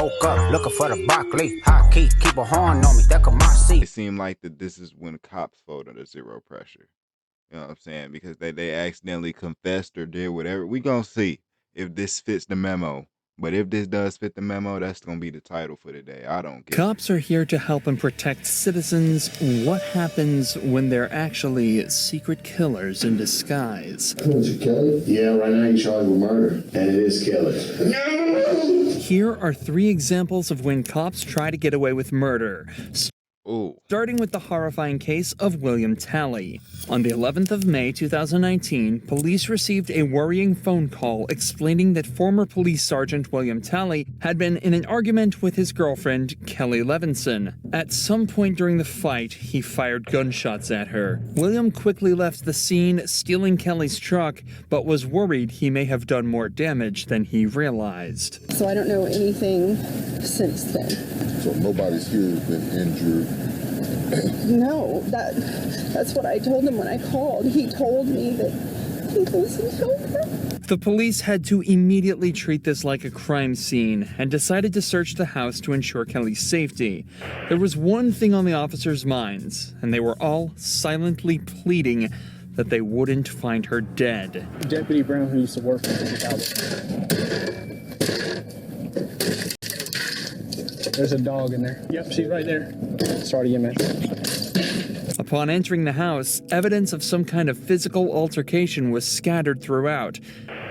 Woke up looking for the broccoli. High key, keep a horn on me. That could my seat. It seemed like that this is when cops fold under zero pressure. You know what I'm saying? Because they accidentally confessed or did whatever. We gonna see if this fits the memo. But if this does fit the memo, that's gonna be the title for today. I don't care. Cops are here to help and protect citizens. What happens when they're actually secret killers in disguise? Was it Kelly? Yeah, right now you're charged with murder, and it is Kelly. No! Here are 3 examples of when cops try to get away with murder. Ooh. Starting with the horrifying case of William Talley. On the 11th of May 2019, police received a worrying phone call explaining that former police sergeant William Talley had been in an argument with his girlfriend, Kelly Levenson. At some point during the fight, he fired gunshots at her. William quickly left the scene, stealing Kelly's truck, but was worried he may have done more damage than he realized. So I don't know anything since then. So nobody's here has been injured? No, that's what I told him when I called. He told me that he was in help. The police had to immediately treat this like a crime scene and decided to search the house to ensure Kelly's safety. There was one thing on the officers' minds, and they were all silently pleading that they wouldn't find her dead. Deputy Brown, who used to work for the There's a dog in there. Yep, she's right there. Sorry to get mad. Upon entering the house, evidence of some kind of physical altercation was scattered throughout.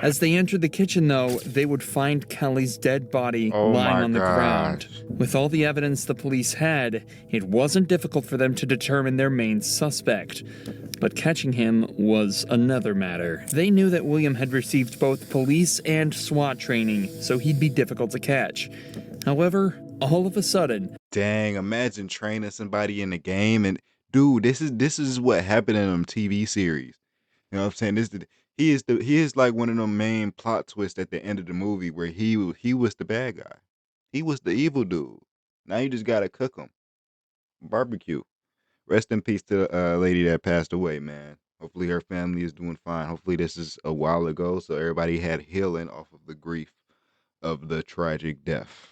As they entered the kitchen, though, they would find Kelly's dead body lying on the ground. With all the evidence the police had, it wasn't difficult for them to determine their main suspect. But catching him was another matter. They knew that William had received both police and SWAT training, so he'd be difficult to catch. However, all of a sudden... Dang, imagine training somebody in the game and... Dude, this is what happened in them TV series. You know what I'm saying? He is like one of them main plot twists at the end of the movie where he was the bad guy. He was the evil dude. Now you just gotta cook him. Barbecue. Rest in peace to the lady that passed away, man. Hopefully her family is doing fine. Hopefully this is a while ago, so everybody had healing off of the grief of the tragic death.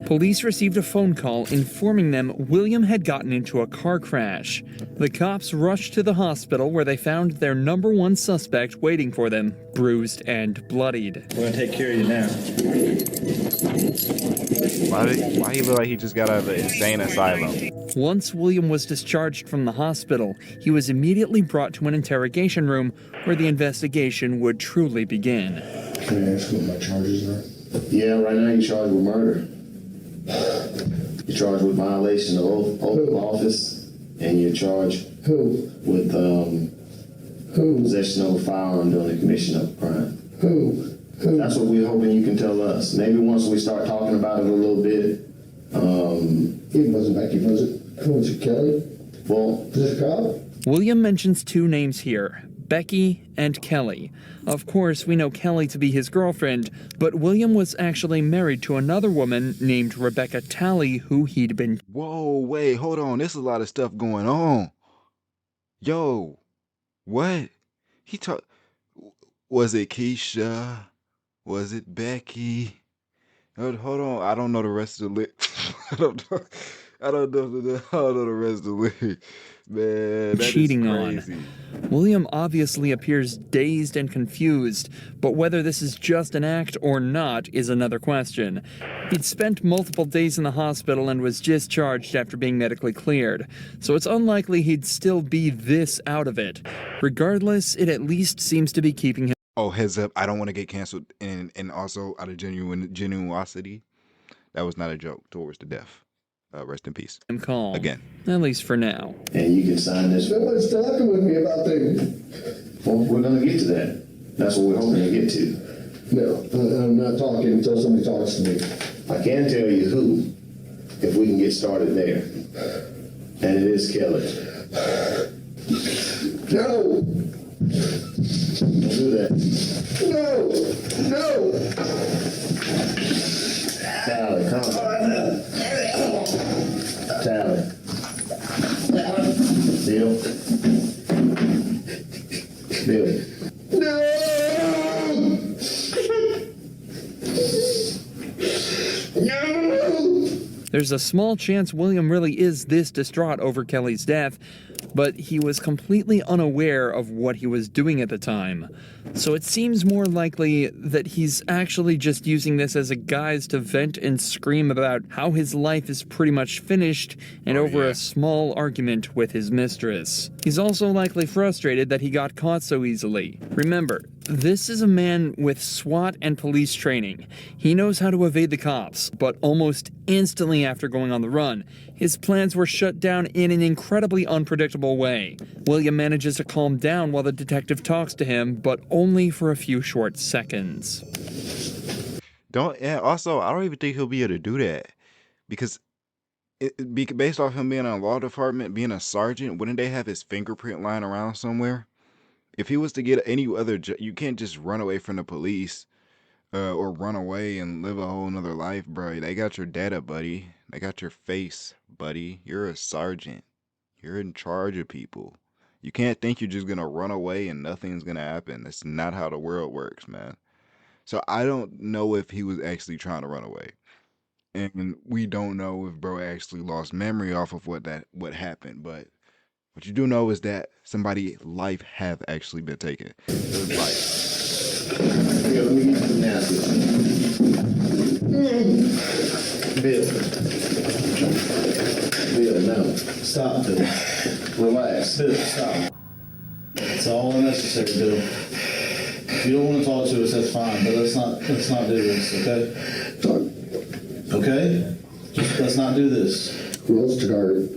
Police received a phone call informing them William had gotten into a car crash. The cops rushed to the hospital where they found their number 1 suspect waiting for them, bruised and bloodied. We're gonna take care of you now. Why he look like he just got out of an insane asylum? Once William was discharged from the hospital, he was immediately brought to an interrogation room where the investigation would truly begin. Can I ask what my charges are? Yeah, right now you're charged with murder. You're charged with violation of oath of office, and you're charged with possession of a firearm during the commission of a crime. Who? That's what we're hoping you can tell us. Maybe once we start talking about it a little bit. It wasn't Becky, was it? Was it Kelly? Well, is it a cop? William mentions 2 names here, Becky and Kelly. Of course, we know Kelly to be his girlfriend, but William was actually married to another woman named Rebecca Talley, who he'd been... Whoa, wait, hold on. There's a lot of stuff going on. Yo, what? Was it Keisha? Was it Becky? Hold on, I don't know the rest of the I don't know the rest of the lyrics. Man, that cheating is crazy. on. William obviously appears dazed and confused, but whether this is just an act or not is another question. He'd spent multiple days in the hospital and was discharged after being medically cleared, so it's unlikely he'd still be this out of it. Regardless, it at least seems to be keeping him... Oh, heads up, I don't want to get canceled, and also out of genuosity, that was not a joke towards the deaf. Rest in peace. I'm calm. Again. At least for now. And you can sign this. Nobody's talking with me about things. Well, we're going to get to that. That's what we're hoping to get to. No, I'm not talking until somebody talks to me. I can tell you who, if we can get started there. And it is Kelly. No! Don't do that. No! Tally, come on. Tally. Bill. Billy. No! No! There's a small chance William really is this distraught over Kelly's death, but he was completely unaware of what he was doing at the time. So it seems more likely that he's actually just using this as a guise to vent and scream about how his life is pretty much finished and over a small argument with his mistress. He's also likely frustrated that he got caught so easily. Remember, this is a man with SWAT and police training. He knows how to evade the cops, but almost instantly after going on the run, his plans were shut down in an incredibly unpredictable way. William manages to calm down while the detective talks to him, but only for a few short seconds. Also, I don't even think he'll be able to do that, because based off him being in a law department, being a sergeant, wouldn't they have his fingerprint lying around somewhere? If he was to get any other job, you can't just run away from the police or run away and live a whole nother life, bro. They got your data, buddy. They got your face, buddy. You're a sergeant. You're in charge of people. You can't think you're just going to run away and nothing's going to happen. That's not how the world works, man. So I don't know if he was actually trying to run away. And we don't know if bro actually lost memory off of what happened, but what you do know is that somebody's life have actually been taken. His life. Here, let me get you nasty. Bill, no. Stop, Bill. Relax. Bill, stop. It's all unnecessary, Bill. If you don't want to talk to us, that's fine, but let's not do this, okay? Okay? Just let's not do this. Who else to guard?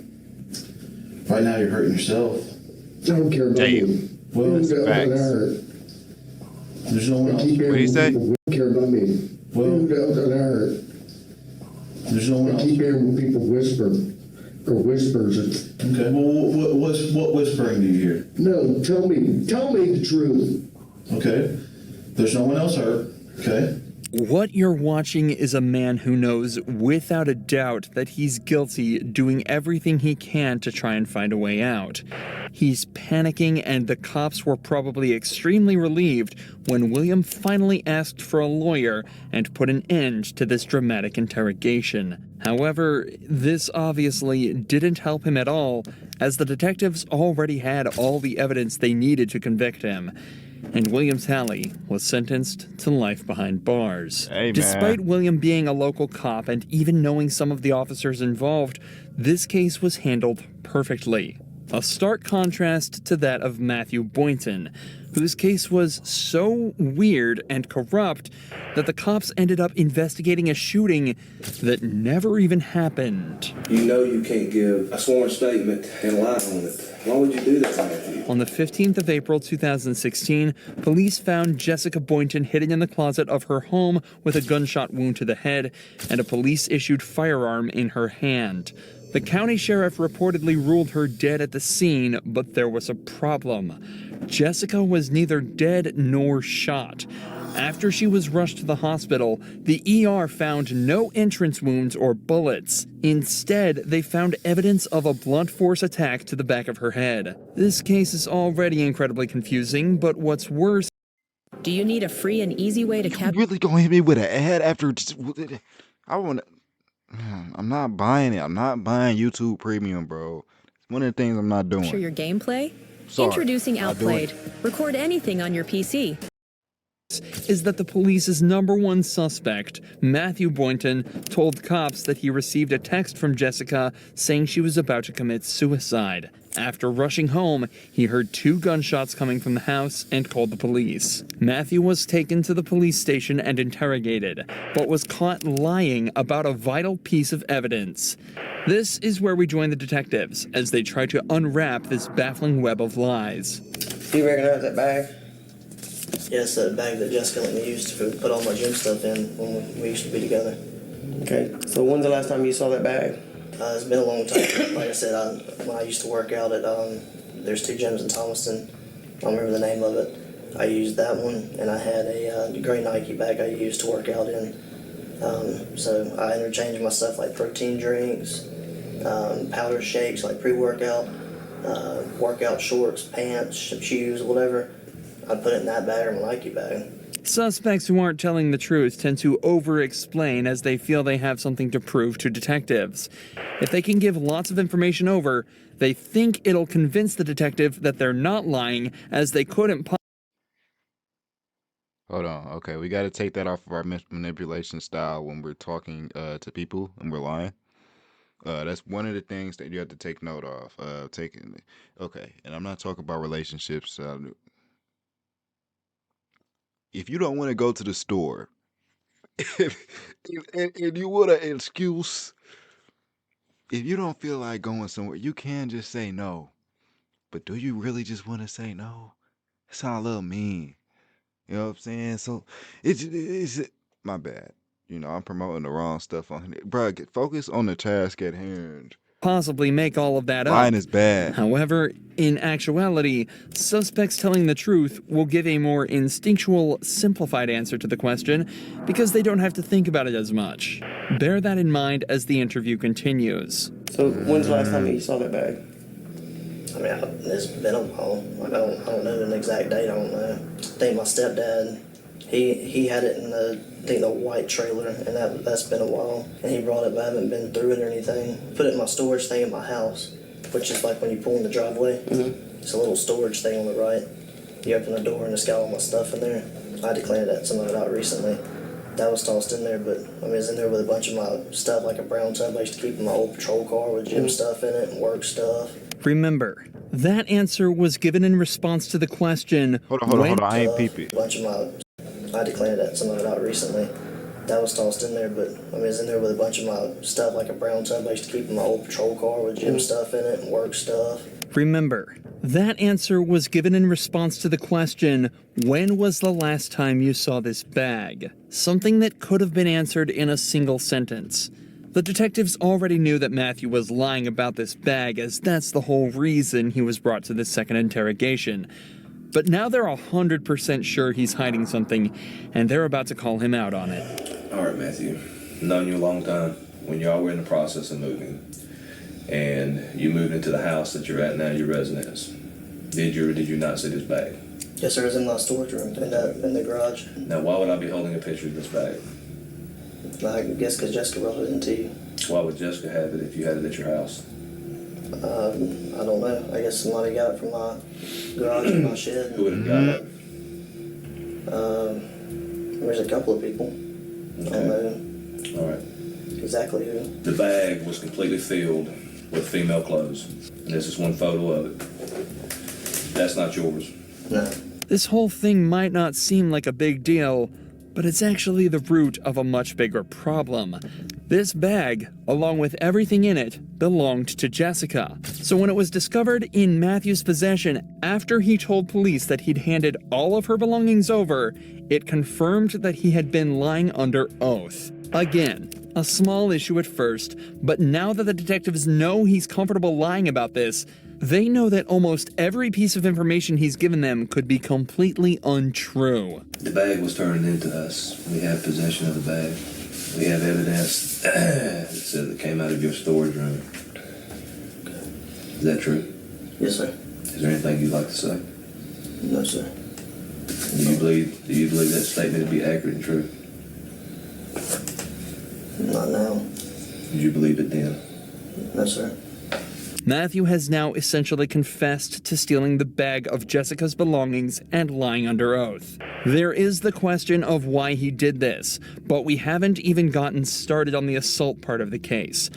Right now you're hurting yourself. I don't care about you. Well, facts. There's no one else. What do you say? People care about me. Well, hurt. There's no one else. I keep hearing people whisper or whispers. Okay. Well, what whispering do you hear? No, tell me the truth. Okay. There's no one else hurt. Okay. What you're watching is a man who knows without a doubt that he's guilty, doing everything he can to try and find a way out. He's panicking, and the cops were probably extremely relieved when William finally asked for a lawyer and put an end to this dramatic interrogation. However, this obviously didn't help him at all, as the detectives already had all the evidence they needed to convict him. And William Talley was sentenced to life behind bars. Hey, Despite William being a local cop and even knowing some of the officers involved, this case was handled perfectly. A stark contrast to that of Matthew Boynton, whose case was so weird and corrupt that the cops ended up investigating a shooting that never even happened. You know you can't give a sworn statement and lie on it. Why would you do that, Matthew? On the 15th of April 2016, police found Jessica Boynton hidden in the closet of her home with a gunshot wound to the head and a police-issued firearm in her hand. The county sheriff reportedly ruled her dead at the scene, but there was a problem. Jessica was neither dead nor shot. After she was rushed to the hospital, the ER found no entrance wounds or bullets. Instead, they found evidence of a blunt force attack to the back of her head. This case is already incredibly confusing, but what's worse... Do you need a free and easy way to You really gonna hit me with an ad after... I wanna... I'm not buying it. I'm not buying YouTube Premium, bro. It's one of the things I'm not doing. capture your gameplay? Sorry, Introducing not doing Outplayed. Record anything on your PC. is that the police's number one suspect, Matthew Boynton, told cops that he received a text from Jessica saying she was about to commit suicide. After rushing home, he heard 2 gunshots coming from the house and called the police. Matthew was taken to the police station and interrogated, but was caught lying about a vital piece of evidence. This is where we join the detectives as they try to unwrap this baffling web of lies. Do you recognize that bag? Yeah, it's the bag that Jessica let me use to put all my gym stuff in when we used to be together. Okay, so when's the last time you saw that bag? It's been a long time. Like I said, when I used to work out at, there's 2 gyms in Thomaston. I don't remember the name of it. I used that one, and I had a gray Nike bag I used to work out in. So I interchanged my stuff like protein drinks, powder shakes like pre-workout, workout shorts, pants, shoes, whatever. I'd put it in that bag or my Nike bag. Suspects who aren't telling the truth tend to over-explain as they feel they have something to prove to detectives. If they can give lots of information over, they think it'll convince the detective that they're not lying, as they couldn't Hold on. Okay, we got to take that off of our manipulation style when we're talking to people and we're lying. That's one of the things that you have to take note of. Okay, and I'm not talking about relationships. If you don't want to go to the store, and you want an excuse, if you don't feel like going somewhere, you can just say no. But do you really just want to say no? It sounds a little mean. You know what I'm saying? So it's my bad. You know, I'm promoting the wrong stuff on here. Bro, focus on the task at hand. possibly make all of that up. Lying is bad. However, in actuality, suspects telling the truth will give a more instinctual, simplified answer to the question because they don't have to think about it as much. Bear that in mind as the interview continues. So when's the last time you saw that bag? I mean, it's been a while. Like, I don't know an exact date. I don't know. I think my stepdad, he had it in the white trailer, and that's been a while. And he brought it, but I haven't been through it or anything. Put it in my storage thing in my house, which is like when you pull in the driveway. Mm-hmm. It's a little storage thing on the right. You open the door and it's got all my stuff in there. I had to clean some of it out recently. That was tossed in there, but I mean, it's in there with a bunch of my stuff, like a brown tub I used to keep in my old patrol car with gym stuff in it and work stuff. Remember, that answer was given in response to the question, Hold on, I ain't peeping. Bunch of I had to clean some of it out recently. That was tossed in there, but I mean, it's in there with a bunch of my stuff, like a brown tub I used to keep in my old patrol car with gym stuff in it and work stuff. Remember, that answer was given in response to the question, when was the last time you saw this bag? Something that could have been answered in a single sentence. The detectives already knew that Matthew was lying about this bag, as that's the whole reason he was brought to this second interrogation. But now they're 100% sure he's hiding something, and they're about to call him out on it. All right, Matthew. Known you a long time. When y'all were in the process of moving, and you moved into the house that you're at now, your residence, did you or did you not see this bag? Yes, sir. It was in my storage room in the garage. Now, why would I be holding a picture of this bag? I guess because Jessica brought it into you. Why would Jessica have it if you had it at your house? I don't know. I guess somebody got it from my garage or my shed. Who would have got it? There's a couple of people. Okay. I don't know. All right. Exactly who. The bag was completely filled with female clothes. And this is one photo of it. That's not yours. No. This whole thing might not seem like a big deal, but it's actually the root of a much bigger problem. This bag, along with everything in it, belonged to Jessica. So when it was discovered in Matthew's possession after he told police that he'd handed all of her belongings over, it confirmed that he had been lying under oath. Again, a small issue at first, but now that the detectives know he's comfortable lying about this, they know that almost every piece of information he's given them could be completely untrue. The bag was turned into us. We have possession of the bag. We have evidence that says it came out of your storage room. Is that true? Yes, sir. Is there anything you'd like to say? No, sir. Do you believe that statement to be accurate and true? Not now. Did you believe it then? No, sir. Matthew has now essentially confessed to stealing the bag of Jessica's belongings and lying under oath. There is the question of why he did this, but we haven't even gotten started on the assault part of the case.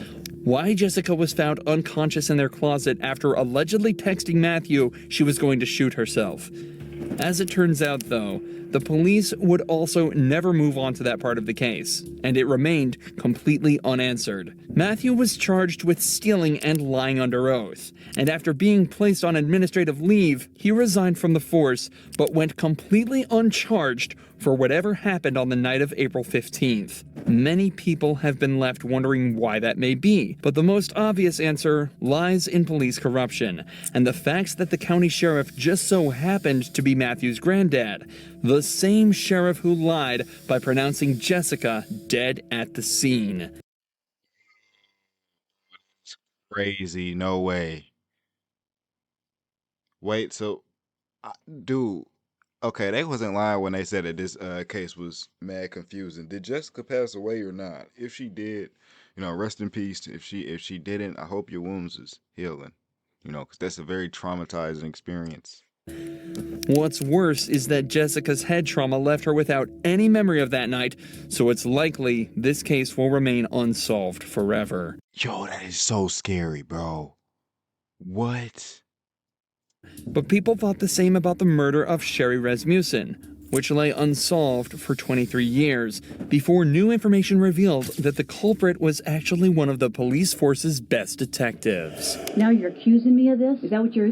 Why Jessica was found unconscious in their closet after allegedly texting Matthew she was going to shoot herself. As it turns out, though, the police would also never move on to that part of the case, and it remained completely unanswered. Matthew was charged with stealing and lying under oath, and after being placed on administrative leave, he resigned from the force, but went completely uncharged for whatever happened on the night of April 15th. Many people have been left wondering why that may be, but the most obvious answer lies in police corruption, and the facts that the county sheriff just so happened to be Matthew's granddad, the same sheriff who lied by pronouncing Jessica dead at the scene. Crazy, no way. Wait, so, dude, Okay, they wasn't lying when they said that this case was mad confusing. Did Jessica pass away or not? If she did, rest in peace. If she didn't, I hope your wounds is healing. Because that's a very traumatizing experience. What's worse is that Jessica's head trauma left her without any memory of that night, so it's likely this case will remain unsolved forever. Yo, that is so scary, bro. What? But people thought the same about the murder of Sherry Rasmussen, which lay unsolved for 23 years before new information revealed that the culprit was actually one of the police force's best detectives. Now you're accusing me of this? Is that what you're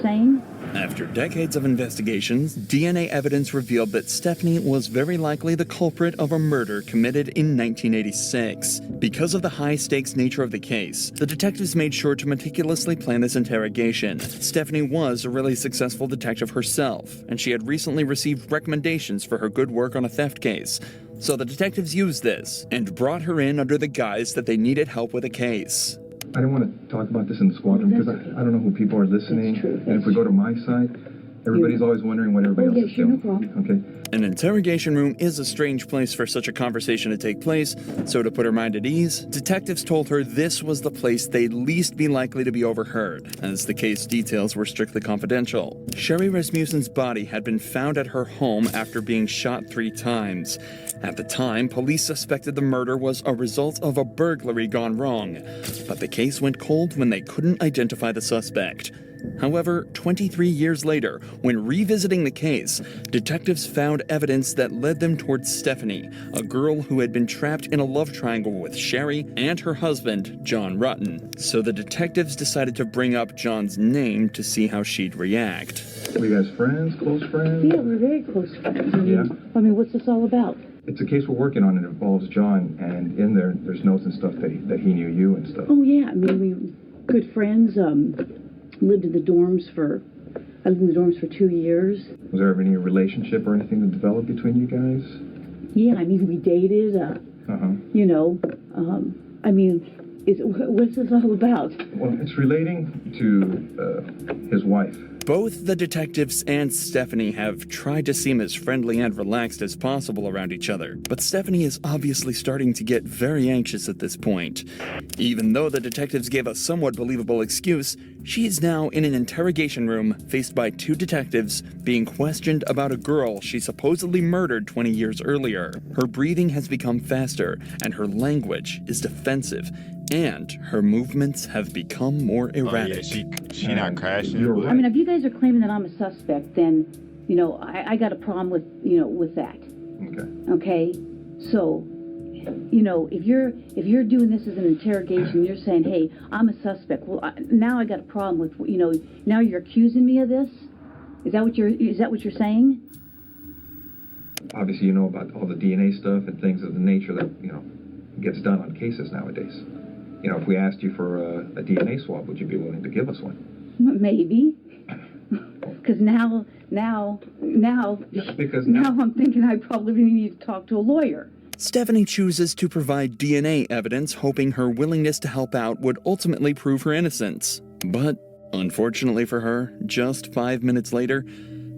saying? After decades of investigations, DNA evidence revealed that Stephanie was very likely the culprit of a murder committed in 1986. Because of the high-stakes nature of the case, the detectives made sure to meticulously plan this interrogation. Stephanie was a really successful detective herself, and she had recently received recommendations for her good work on a theft case. So the detectives used this and brought her in under the guise that they needed help with a case. I don't want to talk about this in the squadron because I don't know who people are listening. And if we go to my side, everybody's always wondering what everybody else is doing. No problem. Okay. An interrogation room is a strange place for such a conversation to take place, so to put her mind at ease, detectives told her this was the place they'd least be likely to be overheard, as the case details were strictly confidential. Sherry Rasmussen's body had been found at her home after being shot 3 times. At the time, police suspected the murder was a result of a burglary gone wrong, but the case went cold when they couldn't identify the suspect. However, 23 years later, when revisiting the case, detectives found evidence that led them towards Stephanie, a girl who had been trapped in a love triangle with Sherry and her husband, John Rutten. So the detectives decided to bring up John's name to see how she'd react. Were you guys friends, close friends? Yeah, we're very close friends. Yeah? I mean, what's this all about? It's a case we're working on. It involves John, and in there's notes and stuff that he knew you and stuff. Oh, yeah. I mean, we were good friends. I lived in the dorms for 2 years. Was there ever any relationship or anything that developed between you guys? Yeah, I mean, we dated. I mean, what's this all about? Well, it's relating to his wife. Both the detectives and Stephanie have tried to seem as friendly and relaxed as possible around each other, but Stephanie is obviously starting to get very anxious at this point. Even though the detectives gave a somewhat believable excuse, she is now in an interrogation room faced by 2 detectives being questioned about a girl she supposedly murdered 20 years earlier. Her breathing has become faster, and her language is defensive, and her movements have become more erratic. Oh, yeah, she not crashing. I mean, if you guys are claiming that I'm a suspect, then, I got a problem with, with that. Okay. Okay? So, if you're doing this as an interrogation, you're saying, hey, I'm a suspect. Well, now I got a problem with, now you're accusing me of this? Is that what you're saying? Obviously, you know about all the DNA stuff and things of the nature that, gets done on cases nowadays. If we asked you for a DNA swab, would you be willing to give us one? Maybe. Because now I'm thinking I probably need to talk to a lawyer. Stephanie chooses to provide DNA evidence, hoping her willingness to help out would ultimately prove her innocence. But, unfortunately for her, just 5 minutes later,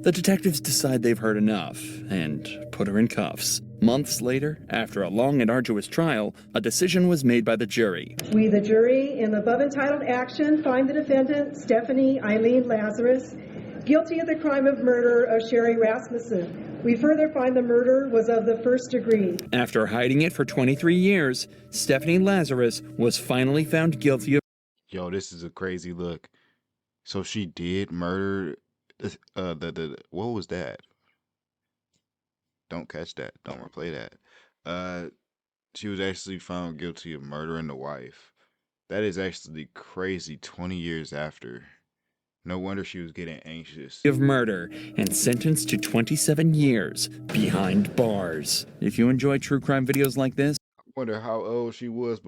the detectives decide they've heard enough and put her in cuffs. Months later, after a long and arduous trial, a decision was made by the jury. We, the jury, in the above entitled action, find the defendant, Stephanie Eileen Lazarus, guilty of the crime of murder of Sherry Rasmussen. We further find the murder was of the first degree. After hiding it for 23 years, Stephanie Lazarus was finally found guilty of... Yo, this is a crazy look. So she did murder what was that? Don't catch that. Don't replay that. She was actually found guilty of murdering the wife. That is actually crazy 20 years after. No wonder she was getting anxious. Of murder and sentenced to 27 years behind bars. If you enjoy true crime videos like this, I wonder how old she was.